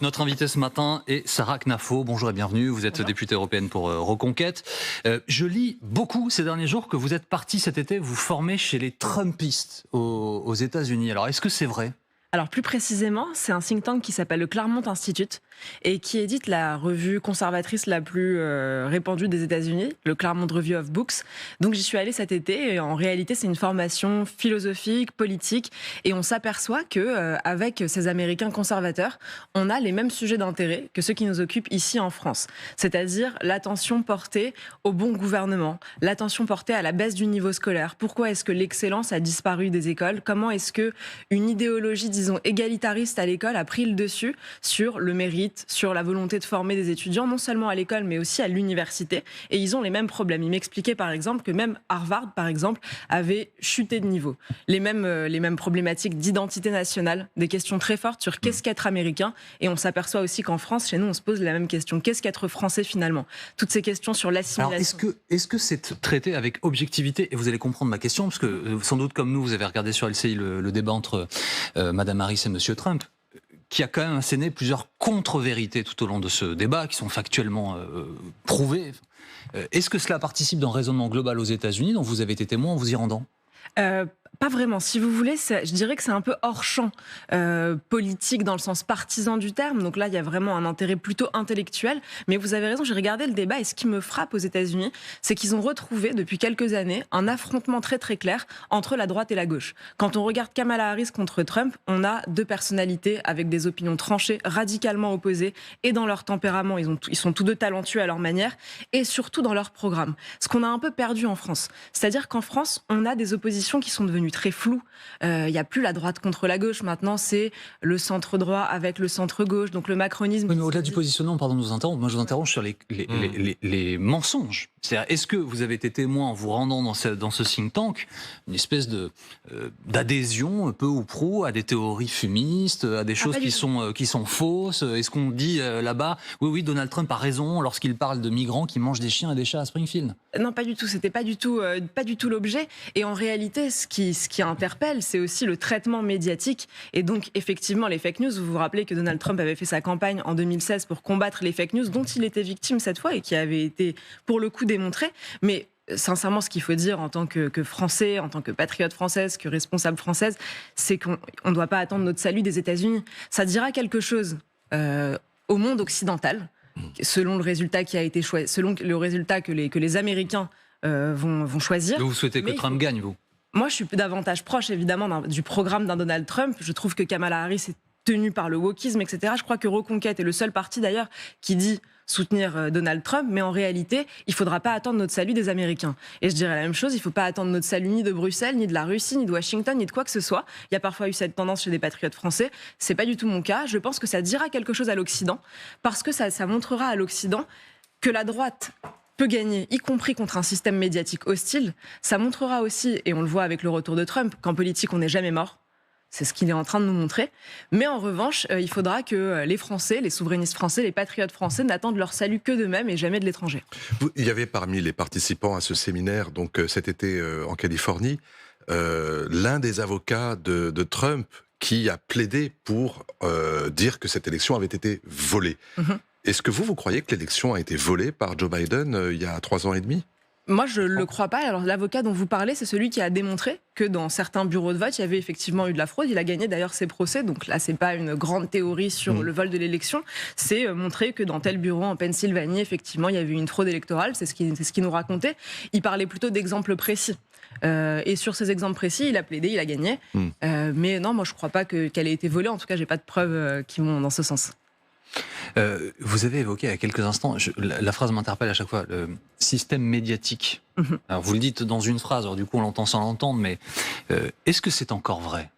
Notre invitée ce matin est Sarah Knafo. Bonjour et bienvenue. Vous êtes députée européenne pour Reconquête. Je lis beaucoup ces derniers jours que vous êtes partie cet été vous former chez les Trumpistes aux États-Unis. Alors, est-ce que c'est vrai ? Alors plus précisément, c'est un think tank qui s'appelle le Claremont Institute et qui édite la revue conservatrice la plus répandue des États-Unis, le Claremont Review of Books. Donc j'y suis allée cet été et en réalité c'est une formation philosophique, politique et on s'aperçoit que avec ces Américains conservateurs, on a les mêmes sujets d'intérêt que ceux qui nous occupent ici en France, c'est-à-dire l'attention portée au bon gouvernement, l'attention portée à la baisse du niveau scolaire. Pourquoi est-ce que l'excellence a disparu des écoles ? Comment est-ce que une idéologie disons, égalitariste à l'école a pris le dessus sur le mérite, sur la volonté de former des étudiants, non seulement à l'école, mais aussi à l'université. Et ils ont les mêmes problèmes. Ils m'expliquaient, par exemple, que même Harvard, par exemple, avait chuté de niveau. Les mêmes problématiques d'identité nationale, des questions très fortes sur qu'est-ce qu'être américain. Et on s'aperçoit aussi qu'en France, chez nous, on se pose la même question. Qu'est-ce qu'être français, finalement ? Toutes ces questions sur l'assimilation. Alors, est-ce que c'est traité avec objectivité ? Et vous allez comprendre ma question, parce que sans doute, comme nous, vous avez regardé sur LCI le débat entre Madame Harris et Monsieur Trump, qui a quand même asséné plusieurs contre-vérités tout au long de ce débat, qui sont factuellement prouvées. Est-ce que cela participe d'un raisonnement global aux États-Unis dont vous avez été témoin en vous y rendant ? Pas vraiment. Si vous voulez, je dirais que c'est un peu hors champ politique dans le sens partisan du terme. Donc là, il y a vraiment un intérêt plutôt intellectuel. Mais vous avez raison, j'ai regardé le débat et ce qui me frappe aux États-Unis, c'est qu'ils ont retrouvé depuis quelques années un affrontement très très clair entre la droite et la gauche. Quand on regarde Kamala Harris contre Trump, on a deux personnalités avec des opinions tranchées, radicalement opposées, et dans leur tempérament, ils sont tous deux talentueux à leur manière, et surtout dans leur programme. Ce qu'on a un peu perdu en France. C'est-à-dire qu'en France, on a des oppositions qui sont devenues très floues. Il n'y a plus la droite contre la gauche. Maintenant, c'est le centre-droit avec le centre-gauche. Donc le macronisme... Oui, mais au-delà du positionnement, pardon de vous interrompre, moi je vous interroge sur les mensonges. C'est-à-dire, est-ce que vous avez été témoin en vous rendant dans ce think tank, une espèce d'adhésion, peu ou prou, à des théories fumistes, à des choses qui sont fausses ? Est-ce qu'on dit là-bas, oui, Donald Trump a raison lorsqu'il parle de migrants qui mangent des chiens et des chats à Springfield ? Non, pas du tout. C'était pas du tout l'objet. Et en réalité, ce qui interpelle, c'est aussi le traitement médiatique. Et donc, effectivement, les fake news. Vous vous rappelez que Donald Trump avait fait sa campagne en 2016 pour combattre les fake news, dont il était victime cette fois et qui avait été, pour le coup, démontré. Mais sincèrement, ce qu'il faut dire en tant que Français, en tant que patriote française, que responsable française, c'est qu'on ne doit pas attendre notre salut des États-Unis. Ça dira quelque chose au monde occidental, selon le résultat qui a été choisi, selon le résultat que les Américains vont choisir. Mais vous souhaitez que Trump gagne, vous ? Moi, je suis davantage proche, évidemment, du programme d'un Donald Trump. Je trouve que Kamala Harris est tenue par le wokisme, etc. Je crois que Reconquête est le seul parti, d'ailleurs, qui dit soutenir Donald Trump, mais en réalité, il ne faudra pas attendre notre salut des Américains. Et je dirais la même chose, il ne faut pas attendre notre salut ni de Bruxelles, ni de la Russie, ni de Washington, ni de quoi que ce soit. Il y a parfois eu cette tendance chez des patriotes français. Ce n'est pas du tout mon cas. Je pense que ça dira quelque chose à l'Occident, parce que ça montrera à l'Occident que la droite peut gagner, y compris contre un système médiatique hostile. Ça montrera aussi, et on le voit avec le retour de Trump, qu'en politique, on n'est jamais mort. C'est ce qu'il est en train de nous montrer. Mais en revanche, il faudra que les Français, les souverainistes français, les patriotes français n'attendent leur salut que d'eux-mêmes et jamais de l'étranger. Il y avait parmi les participants à ce séminaire, donc cet été en Californie, l'un des avocats de Trump qui a plaidé pour dire que cette élection avait été volée. Est-ce que vous croyez que l'élection a été volée par Joe Biden il y a 3 ans et demi ? Moi, je ne le crois pas. Alors, l'avocat dont vous parlez, c'est celui qui a démontré que dans certains bureaux de vote, il y avait effectivement eu de la fraude. Il a gagné d'ailleurs ses procès. Donc là, c'est pas une grande théorie sur le vol de l'élection. C'est montrer que dans tel bureau en Pennsylvanie, effectivement, il y avait eu une fraude électorale. C'est ce qu'il nous racontait. Il parlait plutôt d'exemples précis. Et sur ces exemples précis, il a plaidé, il a gagné. Mais non, moi, je ne crois pas qu'elle ait été volée. En tout cas, j'ai pas de preuves qui vont dans ce sens. Vous avez évoqué il y a quelques instants, la phrase m'interpelle à chaque fois, le système médiatique. Alors vous le dites dans une phrase, alors du coup on l'entend sans l'entendre, mais est-ce que c'est encore vrai ?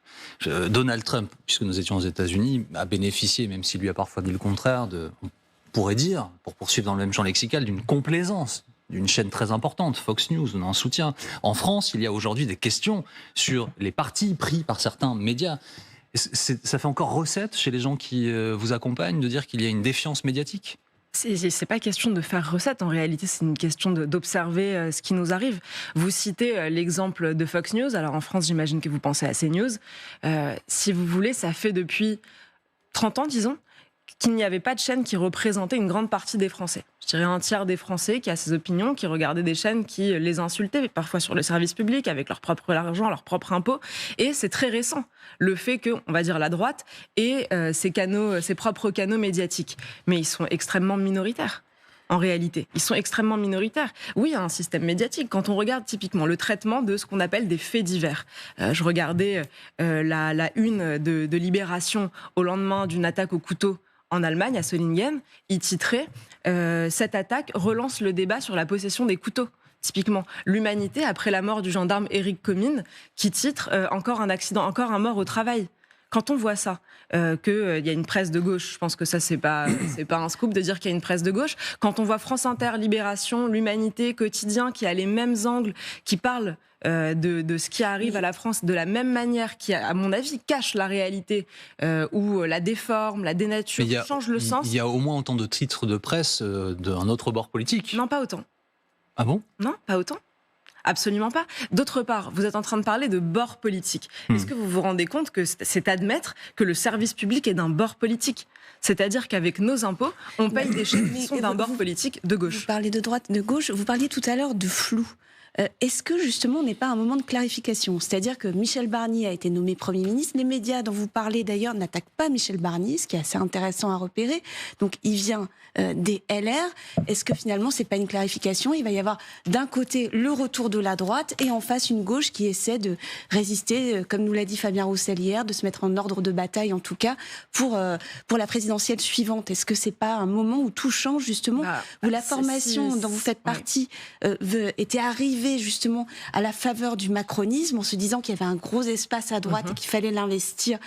Donald Trump, puisque nous étions aux États-Unis, a bénéficié, même s'il lui a parfois dit le contraire, on pourrait dire, pour poursuivre dans le même champ lexical, d'une complaisance d'une chaîne très importante, Fox News, on en soutient. En France, il y a aujourd'hui des questions sur les partis pris par certains médias. Ça fait encore recette chez les gens qui vous accompagnent de dire qu'il y a une défiance médiatique ? C'est pas question de faire recette, en réalité, c'est une question d'observer ce qui nous arrive. Vous citez l'exemple de Fox News, alors en France, j'imagine que vous pensez à CNews. Si vous voulez, ça fait depuis 30 ans, disons, qu'il n'y avait pas de chaîne qui représentait une grande partie des Français. Je dirais un tiers des Français qui a ses opinions, qui regardaient des chaînes qui les insultaient, parfois sur le service public, avec leur propre argent, leur propre impôt. Et c'est très récent, le fait que, on va dire, la droite ait ses propres canaux médiatiques. Mais ils sont extrêmement minoritaires. En réalité, ils sont extrêmement minoritaires. Oui, il y a un système médiatique. Quand on regarde typiquement le traitement de ce qu'on appelle des faits divers. Je regardais la une de Libération au lendemain d'une attaque au couteau en Allemagne, à Solingen. Il titrait cette attaque relance le débat sur la possession des couteaux. Typiquement, l'humanité après la mort du gendarme Éric Comines, qui titre encore un accident, encore un mort au travail. Quand on voit ça, qu'il y a une presse de gauche, je pense que ça, c'est pas un scoop de dire qu'il y a une presse de gauche. Quand on voit France Inter, Libération, L'Humanité, Quotidien, qui a les mêmes angles, qui parlent de ce qui arrive à la France de la même manière, qui, à mon avis, cache la réalité, ou la déforme, la dénature, change le sens. Il y a au moins autant de titres de presse d'un autre bord politique. Non, pas autant. Ah bon ? Non, pas autant. Absolument pas. D'autre part, vous êtes en train de parler de bord politique. Est-ce que vous vous rendez compte que c'est admettre que le service public est d'un bord politique ? C'est-à-dire qu'avec nos impôts, on paye des chaînes qui sont d'un bord politique de gauche. Vous parlez de droite, de gauche, vous parliez tout à l'heure de flou. Est-ce que justement on n'est pas à un moment de clarification ? C'est-à-dire que Michel Barnier a été nommé Premier ministre. Les médias dont vous parlez d'ailleurs n'attaquent pas Michel Barnier, ce qui est assez intéressant à repérer. Donc il vient des LR. Est-ce que finalement c'est pas une clarification ? Il va y avoir d'un côté le retour de la droite et en face une gauche qui essaie de résister, comme nous l'a dit Fabien Roussel hier, de se mettre en ordre de bataille en tout cas pour la présidentielle suivante. Est-ce que c'est pas un moment où tout change justement, où la formation dont vous faites partie était arrivée justement à la faveur du macronisme, en se disant qu'il y avait un gros espace à droite et qu'il fallait l'investir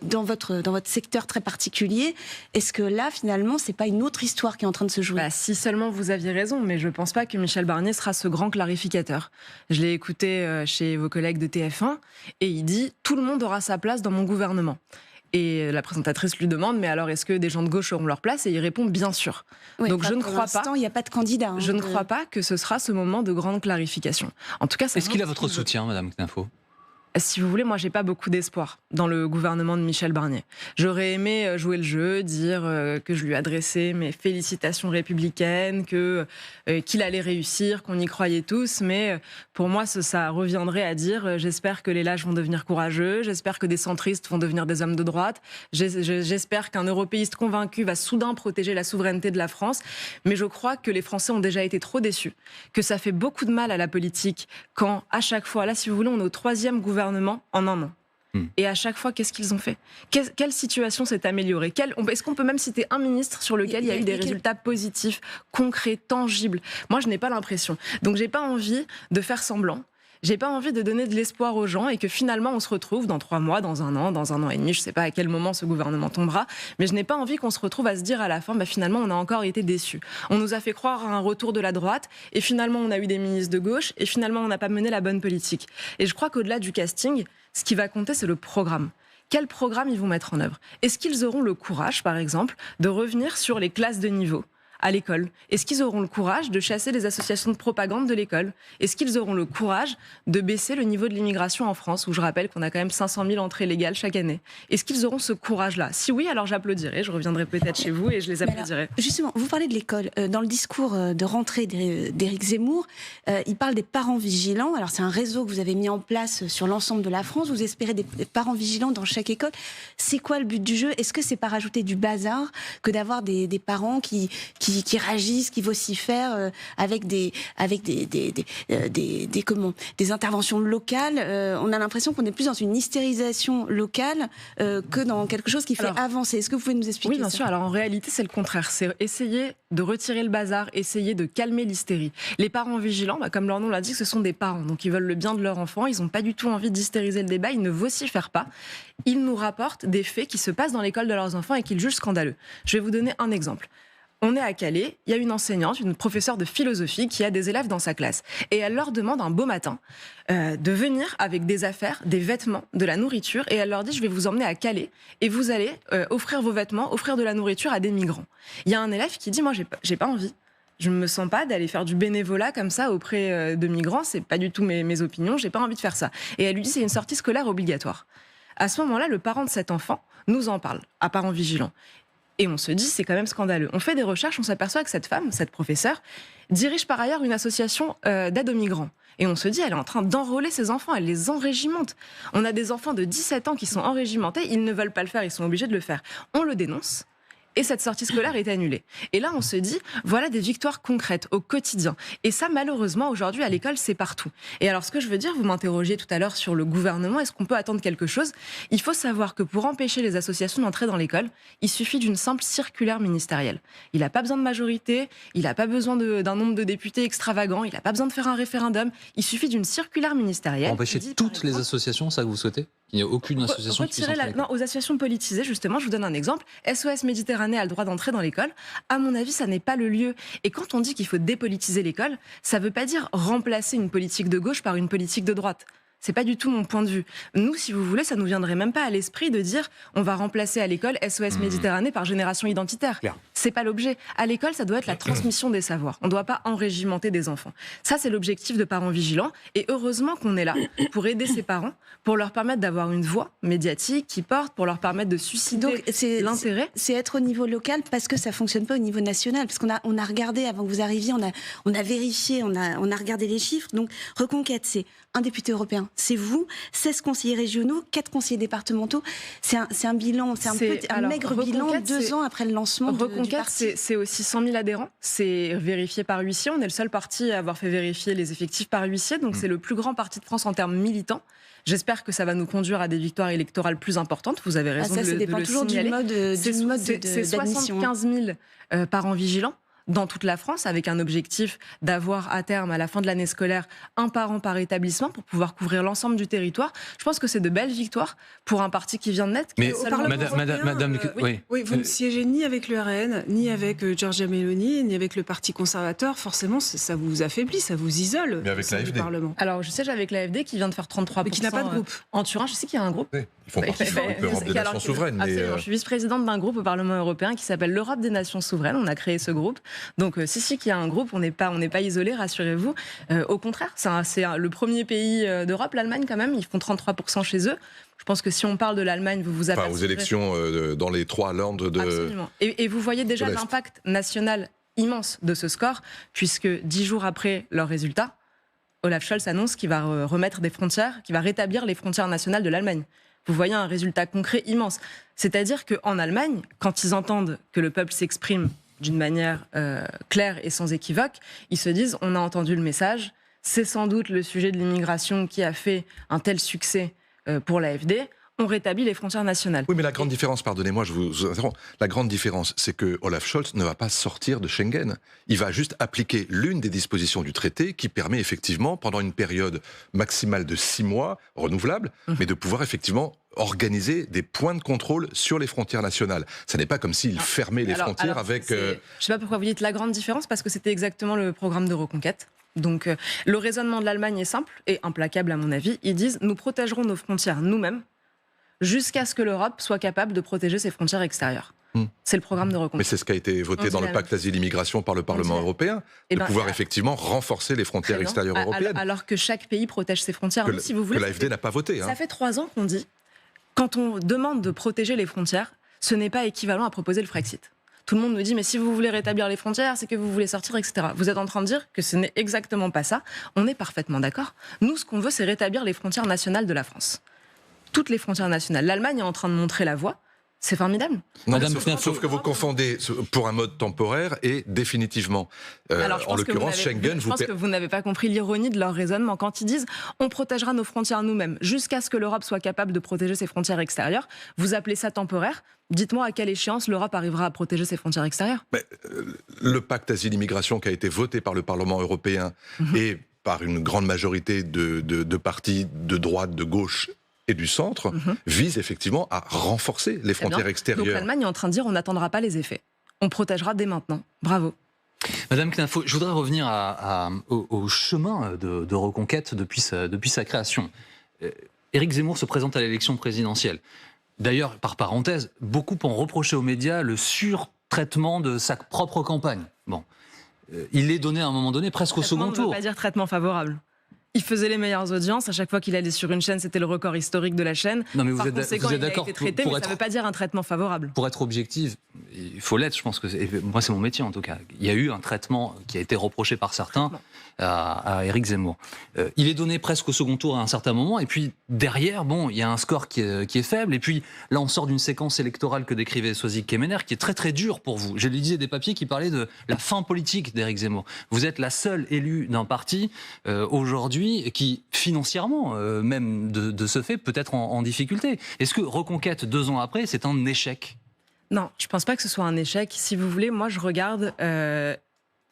dans votre secteur très particulier. Est-ce que là, finalement, c'est pas une autre histoire qui est en train de se jouer ? Si seulement vous aviez raison, mais je pense pas que Michel Barnier sera ce grand clarificateur. Je l'ai écouté chez vos collègues de TF1 et il dit « tout le monde aura sa place dans mon gouvernement ». Et la présentatrice lui demande, mais alors est-ce que des gens de gauche auront leur place ? Et il répond, bien sûr. Oui, donc je ne crois pas. Il n'y a pas de candidat. Je ne crois pas que ce sera ce moment de grande clarification. En tout cas, est-ce qu'il a votre soutien, Madame Knafo ? Si vous voulez, moi, j'ai pas beaucoup d'espoir dans le gouvernement de Michel Barnier. J'aurais aimé jouer le jeu, dire que je lui adressais mes félicitations républicaines, qu'il allait réussir, qu'on y croyait tous. Mais pour moi, ça reviendrait à dire j'espère que les lâches vont devenir courageux, j'espère que des centristes vont devenir des hommes de droite, j'espère qu'un européiste convaincu va soudain protéger la souveraineté de la France. Mais je crois que les Français ont déjà été trop déçus, que ça fait beaucoup de mal à la politique quand, à chaque fois, là, si vous voulez, on est au 3e gouvernement en un an. Et à chaque fois, qu'est-ce qu'ils ont fait ? Quelle situation s'est améliorée ? Est-ce qu'on peut même citer un ministre sur lequel il y a eu des résultats positifs, concrets, tangibles ? Moi, je n'ai pas l'impression. Donc, j'ai pas envie de faire semblant. J'ai pas envie de donner de l'espoir aux gens et que finalement on se retrouve dans 3 mois, dans un an et demi, je sais pas à quel moment ce gouvernement tombera, mais je n'ai pas envie qu'on se retrouve à se dire à la fin, finalement on a encore été déçus. On nous a fait croire à un retour de la droite et finalement on a eu des ministres de gauche et finalement on n'a pas mené la bonne politique. Et je crois qu'au-delà du casting, ce qui va compter c'est le programme. Quel programme ils vont mettre en œuvre ? Est-ce qu'ils auront le courage, par exemple, de revenir sur les classes de niveau ? À l'école. Est-ce qu'ils auront le courage de chasser les associations de propagande de l'école ? Est-ce qu'ils auront le courage de baisser le niveau de l'immigration en France, où je rappelle qu'on a quand même 500 000 entrées légales chaque année ? Est-ce qu'ils auront ce courage-là ? Si oui, alors j'applaudirai, je reviendrai peut-être chez vous et je les applaudirai. Alors, justement, vous parlez de l'école. Dans le discours de rentrée d'Éric Zemmour, il parle des parents vigilants. Alors c'est un réseau que vous avez mis en place sur l'ensemble de la France. Vous espérez des parents vigilants dans chaque école. C'est quoi le but du jeu ? Est-ce que c'est pas rajouter du bazar que d'avoir des parents qui réagissent, qui vocifèrent avec des interventions locales. On a l'impression qu'on est plus dans une hystérisation locale que dans quelque chose qui fait avancer. Est-ce que vous pouvez nous expliquer ça ? Oui, bien sûr. Alors en réalité, c'est le contraire. C'est essayer de retirer le bazar, essayer de calmer l'hystérie. Les parents vigilants, comme leur nom l'indique, ce sont des parents. Donc ils veulent le bien de leur enfant. Ils n'ont pas du tout envie d'hystériser le débat. Ils ne vocifèrent pas. Ils nous rapportent des faits qui se passent dans l'école de leurs enfants et qu'ils jugent scandaleux. Je vais vous donner un exemple. On est à Calais, il y a une enseignante, une professeure de philosophie qui a des élèves dans sa classe. Et elle leur demande un beau matin de venir avec des affaires, des vêtements, de la nourriture. Et elle leur dit, je vais vous emmener à Calais et vous allez offrir vos vêtements, offrir de la nourriture à des migrants. Il y a un élève qui dit, moi j'ai pas envie. Je ne me sens pas d'aller faire du bénévolat comme ça auprès de migrants. C'est pas du tout mes opinions, j'ai pas envie de faire ça. Et elle lui dit, c'est une sortie scolaire obligatoire. À ce moment-là, le parent de cet enfant nous en parle, à parent vigilant. Et on se dit, c'est quand même scandaleux. On fait des recherches, on s'aperçoit que cette femme, cette professeure, dirige par ailleurs une association d'aide aux migrants. Et on se dit, elle est en train d'enrôler ses enfants, elle les enrégimente. On a des enfants de 17 ans qui sont enrégimentés, ils ne veulent pas le faire, ils sont obligés de le faire. On le dénonce. Et cette sortie scolaire est annulée. Et là, on se dit, voilà des victoires concrètes au quotidien. Et ça, malheureusement, aujourd'hui, à l'école, c'est partout. Et alors, ce que je veux dire, vous m'interrogiez tout à l'heure sur le gouvernement, est-ce qu'on peut attendre quelque chose ? Il faut savoir que pour empêcher les associations d'entrer dans l'école, il suffit d'une simple circulaire ministérielle. Il n'a pas besoin de majorité, il n'a pas besoin d'un nombre de députés extravagant, il n'a pas besoin de faire un référendum, il suffit d'une circulaire ministérielle. Empêcher toutes les associations, ça que vous souhaitez ? Il n'y a aucune association qui puisse entrer. Non, aux associations politisées, justement, je vous donne un exemple. SOS Méditerranée a le droit d'entrer dans l'école. À mon avis, ça n'est pas le lieu. Et quand on dit qu'il faut dépolitiser l'école, ça ne veut pas dire remplacer une politique de gauche par une politique de droite. C'est pas du tout mon point de vue. Nous, si vous voulez, ça nous viendrait même pas à l'esprit de dire on va remplacer à l'école SOS Méditerranée par génération identitaire. Claire. C'est pas l'objet. À l'école, ça doit être la transmission des savoirs. On ne doit pas enrégimenter des enfants. Ça, c'est l'objectif de Parents Vigilants. Et heureusement qu'on est là pour aider ces parents, pour leur permettre d'avoir une voix médiatique qui porte, pour leur permettre de susciter l'intérêt. C'est être au niveau local parce que ça fonctionne pas au niveau national. Parce qu'on a regardé avant que vous arriviez, on a vérifié, on a regardé les chiffres. Donc Reconquête, c'est un député européen, c'est vous, 16 conseillers régionaux, 4 conseillers départementaux. C'est un bilan, un maigre bilan 2 ans après le lancement du parti. C'est aussi 100 000 adhérents, c'est vérifié par huissier. On est le seul parti à avoir fait vérifier les effectifs par huissier, donc c'est le plus grand parti de France en termes militants. J'espère que ça va nous conduire à des victoires électorales plus importantes. Vous avez raison de le signaler. Ça dépend toujours du mode d'admission. C'est 75 000 parents vigilants dans toute la France, avec un objectif d'avoir à terme, à la fin de l'année scolaire, un parent par établissement pour pouvoir couvrir l'ensemble du territoire. Je pense que c'est de belles victoires pour un parti qui vient de naître. Mais Madame, oui, vous ne siégez ni avec le RN, ni avec Giorgia Meloni, ni avec le Parti conservateur. Forcément, ça vous affaiblit, ça vous isole. Mais avec l'AfD. Alors, je sais, avec l'AfD qui vient de faire 33%. Mais qui n'a pas de groupe. En Turin, je sais qu'il y a un groupe. Oui, ils font partie de l'Europe des nations souveraines. Absolument. Je suis vice-présidente d'un groupe au Parlement européen qui s'appelle l'Europe des nations souveraines. On a créé ce groupe. Donc, si qu'il y a un groupe, on n'est pas isolé, rassurez-vous. Au contraire, c'est le premier pays d'Europe, l'Allemagne quand même. Ils font 33% chez eux. Je pense que si on parle de l'Allemagne, vous vous apercevrez... aux élections dans les 3 landes de... Absolument. Et vous voyez déjà l'impact national immense de ce score, puisque 10 jours après leur résultat, Olaf Scholz annonce qu'il va remettre des frontières, qu'il va rétablir les frontières nationales de l'Allemagne. Vous voyez un résultat concret immense. C'est-à-dire qu'en Allemagne, quand ils entendent que le peuple s'exprime d'une manière claire et sans équivoque, ils se disent on a entendu le message, c'est sans doute le sujet de l'immigration qui a fait un tel succès pour l'AfD, on rétablit les frontières nationales. Oui, mais la grande différence, pardonnez-moi, je vous interromps, la grande différence, c'est que Olaf Scholz ne va pas sortir de Schengen. Il va juste appliquer l'une des dispositions du traité qui permet effectivement, pendant une période maximale de 6 mois, renouvelable, mais de pouvoir effectivement organiser des points de contrôle sur les frontières nationales. Ce n'est pas comme s'il fermait les frontières avec... Je ne sais pas pourquoi vous dites la grande différence, parce que c'était exactement le programme de Reconquête. Donc le raisonnement de l'Allemagne est simple et implacable à mon avis. Ils disent nous protégerons nos frontières nous-mêmes jusqu'à ce que l'Europe soit capable de protéger ses frontières extérieures. C'est le programme de Reconquête. Mais c'est ce qui a été voté dans le pacte asile-immigration par le Parlement européen, de pouvoir effectivement renforcer les frontières extérieures européennes. Alors que chaque pays protège ses frontières. Si vous voulez, que l'AfD n'a pas voté. Ça fait 3 ans qu'on dit, quand on demande de protéger les frontières, ce n'est pas équivalent à proposer le Frexit. Tout le monde nous dit, mais si vous voulez rétablir les frontières, c'est que vous voulez sortir, etc. Vous êtes en train de dire que ce n'est exactement pas ça. On est parfaitement d'accord. Nous, ce qu'on veut, c'est rétablir les frontières nationales de la France. Toutes les frontières nationales. L'Allemagne est en train de montrer la voie. C'est formidable. Non, sauf que vous confondez pour un mode temporaire et définitivement. En l'occurrence, Schengen... Je pense que vous n'avez pas compris l'ironie de leur raisonnement. Quand ils disent « on protégera nos frontières nous-mêmes jusqu'à ce que l'Europe soit capable de protéger ses frontières extérieures », vous appelez ça temporaire. Dites-moi à quelle échéance l'Europe arrivera à protéger ses frontières extérieures. Mais, le pacte asile-immigration qui a été voté par le Parlement européen et par une grande majorité de partis de droite, de gauche et du centre, vise effectivement à renforcer les frontières extérieures. Donc l'Allemagne est en train de dire on n'attendra pas les effets. On protégera dès maintenant. Bravo. Madame Knafo, je voudrais revenir au chemin de Reconquête depuis sa création. Éric Zemmour se présente à l'élection présidentielle. D'ailleurs, par parenthèse, beaucoup ont reproché aux médias le surtraitement de sa propre campagne. Bon, il est donné à un moment donné presque au second tour. On ne veut pas dire traitement favorable. Il faisait les meilleures audiences. À chaque fois qu'il allait sur une chaîne, c'était le record historique de la chaîne. Non, mais Par conséquent, il a été traité, mais ça ne veut pas dire un traitement favorable. Pour être objectif, il faut l'être, je pense que moi c'est mon métier en tout cas. Il y a eu un traitement qui a été reproché par certains à Éric Zemmour. Il est donné presque au second tour à un certain moment, et puis derrière, bon, il y a un score qui est faible, et puis là on sort d'une séquence électorale que décrivait Sozik Kemener, qui est très très dure pour vous. Je lisais des papiers qui parlaient de la fin politique d'Éric Zemmour. Vous êtes la seule élue d'un parti aujourd'hui qui financièrement, même de ce fait, peut être en difficulté. Est-ce que Reconquête, 2 ans après, c'est un échec ? Non, je ne pense pas que ce soit un échec. Si vous voulez, moi je regarde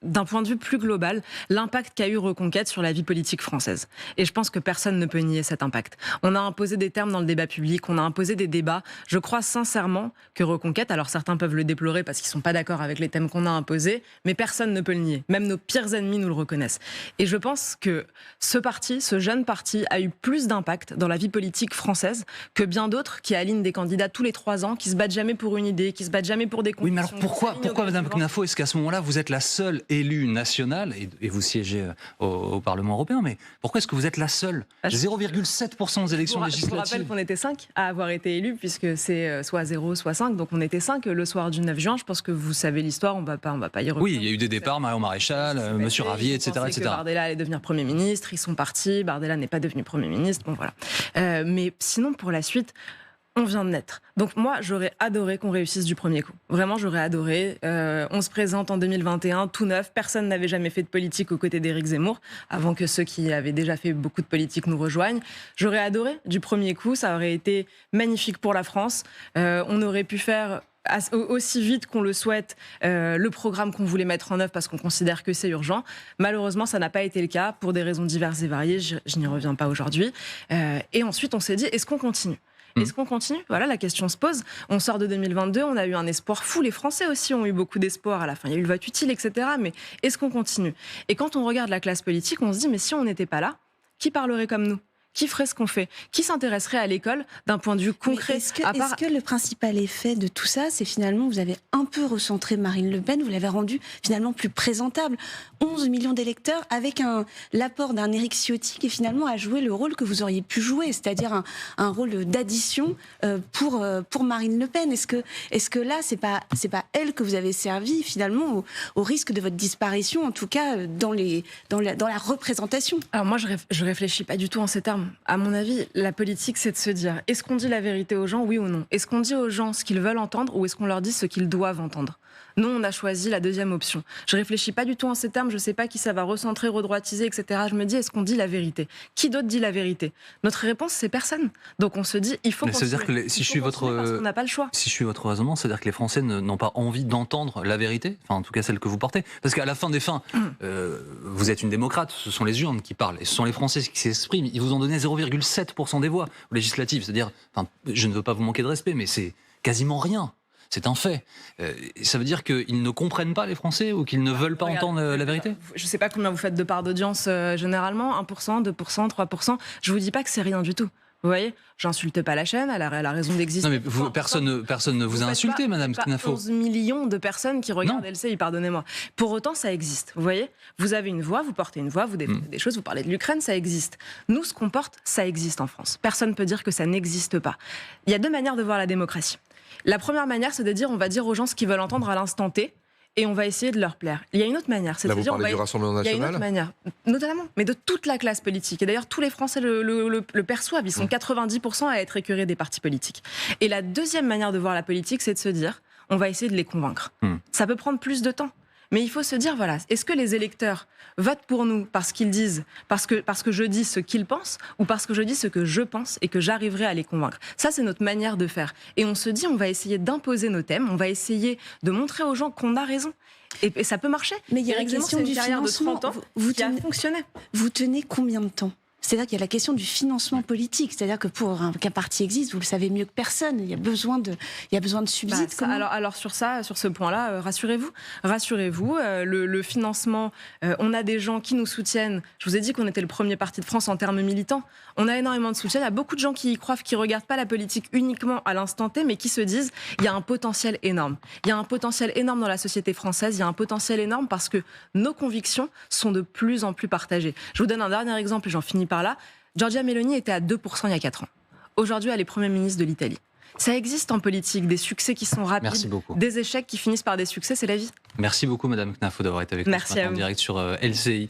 d'un point de vue plus global l'impact qu'a eu Reconquête sur la vie politique française. Et je pense que personne ne peut nier cet impact. On a imposé des termes dans le débat public, on a imposé des débats. Je crois sincèrement que Reconquête, alors certains peuvent le déplorer parce qu'ils ne sont pas d'accord avec les thèmes qu'on a imposés, mais personne ne peut le nier. Même nos pires ennemis nous le reconnaissent. Et je pense que ce parti, ce jeune parti, a eu plus d'impact dans la vie politique française que bien d'autres qui alignent des candidats tous les 3 ans, qui se battent jamais pour une idée, qui se battent jamais pour des convictions. Oui, mais alors pourquoi Madame Knafo, est-ce qu'à ce moment-là, vous êtes la seule élue nationale, et vous siégez au Parlement européen, mais pourquoi est-ce que vous êtes la seule ? 0,7% aux élections législatives. Je vous rappelle qu'on était 5 à avoir été élus, puisque c'est soit 0, soit 5, donc on était 5 le soir du 9 juin. Je pense que vous savez l'histoire, on va pas y revenir. Oui, il y a eu des départs, Marion Maréchal, Monsieur Ravier, etc. Que Bardella allait devenir Premier ministre, ils sont partis, Bardella n'est pas devenu Premier ministre, bon voilà. Mais sinon, pour la suite, on vient de naître. Donc moi, j'aurais adoré qu'on réussisse du premier coup. Vraiment, j'aurais adoré. On se présente en 2021, tout neuf. Personne n'avait jamais fait de politique aux côtés d'Éric Zemmour, avant que ceux qui avaient déjà fait beaucoup de politique nous rejoignent. J'aurais adoré du premier coup. Ça aurait été magnifique pour la France. On aurait pu faire aussi vite qu'on le souhaite le programme qu'on voulait mettre en œuvre parce qu'on considère que c'est urgent. Malheureusement, ça n'a pas été le cas pour des raisons diverses et variées. Je n'y reviens pas aujourd'hui. Et ensuite, on s'est dit, est-ce qu'on continue ? Est-ce qu'on continue ? Voilà, la question se pose. On sort de 2022, on a eu un espoir fou. Les Français aussi ont eu beaucoup d'espoir. À la fin, il y a eu le vote utile, etc. Mais est-ce qu'on continue ? Et quand on regarde la classe politique, on se dit, mais si on n'était pas là, qui parlerait comme nous ? Qui ferait ce qu'on fait ? Qui s'intéresserait à l'école d'un point de vue concret ? Est-ce que le principal effet de tout ça, c'est finalement, vous avez un peu recentré Marine Le Pen, vous l'avez rendue finalement plus présentable. 11 millions d'électeurs avec l'apport d'un Éric Ciotti qui finalement a joué le rôle que vous auriez pu jouer, c'est-à-dire un rôle d'addition pour Marine Le Pen. Est-ce que là, c'est pas elle que vous avez servi finalement au risque de votre disparition, en tout cas dans la représentation ? Alors moi, je réfléchis pas du tout en ces termes. À mon avis, la politique, c'est de se dire, est-ce qu'on dit la vérité aux gens, oui ou non ? Est-ce qu'on dit aux gens ce qu'ils veulent entendre ou est-ce qu'on leur dit ce qu'ils doivent entendre ? Nous, on a choisi la deuxième option. Je réfléchis pas du tout en ces termes, je sais pas qui ça va recentrer, redroitiser, etc. Je me dis, est-ce qu'on dit la vérité ? Qui d'autre dit la vérité ? Notre réponse, c'est personne. Donc on se dit, il faut continuer. C'est-à-dire que si je suis parce qu'on n'a pas le choix. Si je suis votre raisonnement, c'est-à-dire que les Français n'ont pas envie d'entendre la vérité, enfin en tout cas celle que vous portez, parce qu'à la fin des fins, vous êtes une démocrate, ce sont les urnes qui parlent, et ce sont les Français qui s'expriment. Ils vous ont donné 0,7% des voix législatives, c'est-à-dire, enfin, je ne veux pas vous manquer de respect, mais c'est quasiment rien. C'est un fait. Ça veut dire qu'ils ne comprennent pas les Français ou qu'ils ne veulent pas entendre la vérité ? Je ne sais pas combien vous faites de part d'audience généralement, 1%, 2%, 3%. Je ne vous dis pas que c'est rien du tout. Vous voyez, j'insulte pas la chaîne, elle a raison d'exister. Non mais personne ne vous a insulté, Madame Knafo. 11 millions de personnes qui regardent LCI, pardonnez-moi. Pour autant, ça existe. Vous voyez, vous avez une voix, vous portez une voix, vous défendez des choses, vous parlez de l'Ukraine, ça existe. Nous, ce qu'on porte, ça existe en France. Personne ne peut dire que ça n'existe pas. Il y a 2 manières de voir la démocratie. La première manière, c'est de dire, on va dire aux gens ce qu'ils veulent entendre à l'instant T, et on va essayer de leur plaire. Il y a une autre manière, c'est là, de dire... vous parlez du Rassemblement national ? Il y a une autre manière, notamment, mais de toute la classe politique. Et d'ailleurs, tous les Français le perçoivent. Ils sont 90% à être écœurés des partis politiques. Et la deuxième manière de voir la politique, c'est de se dire, on va essayer de les convaincre. Ça peut prendre plus de temps. Mais il faut se dire, voilà, est-ce que les électeurs votent pour nous parce qu'ils disent, parce que je dis ce qu'ils pensent, ou parce que je dis ce que je pense et que j'arriverai à les convaincre ? Ça, c'est notre manière de faire. Et on se dit, on va essayer d'imposer nos thèmes, on va essayer de montrer aux gens qu'on a raison. Et ça peut marcher. Mais il y a la question du financement. de 30 ans qui a fonctionné. Vous tenez combien de temps ? C'est-à-dire qu'il y a la question du financement politique. C'est-à-dire que pour qu'un parti existe, vous le savez mieux que personne, il y a besoin de subsides. Alors sur ce point-là, rassurez-vous, le financement, on a des gens qui nous soutiennent. Je vous ai dit qu'on était le premier parti de France en termes militants. On a énormément de soutien. Il y a beaucoup de gens qui y croient, qui regardent pas la politique uniquement à l'instant T, mais qui se disent il y a un potentiel énorme. Il y a un potentiel énorme dans la société française. Il y a un potentiel énorme parce que nos convictions sont de plus en plus partagées. Je vous donne un dernier exemple et j'en finis par là. Giorgia Meloni était à 2% il y a 4 ans. Aujourd'hui, elle est Premier ministre de l'Italie. Ça existe en politique, des succès qui sont rapides, des échecs qui finissent par des succès, c'est la vie. Merci beaucoup Madame Knafo d'avoir été avec nous ce matin en direct sur LCI.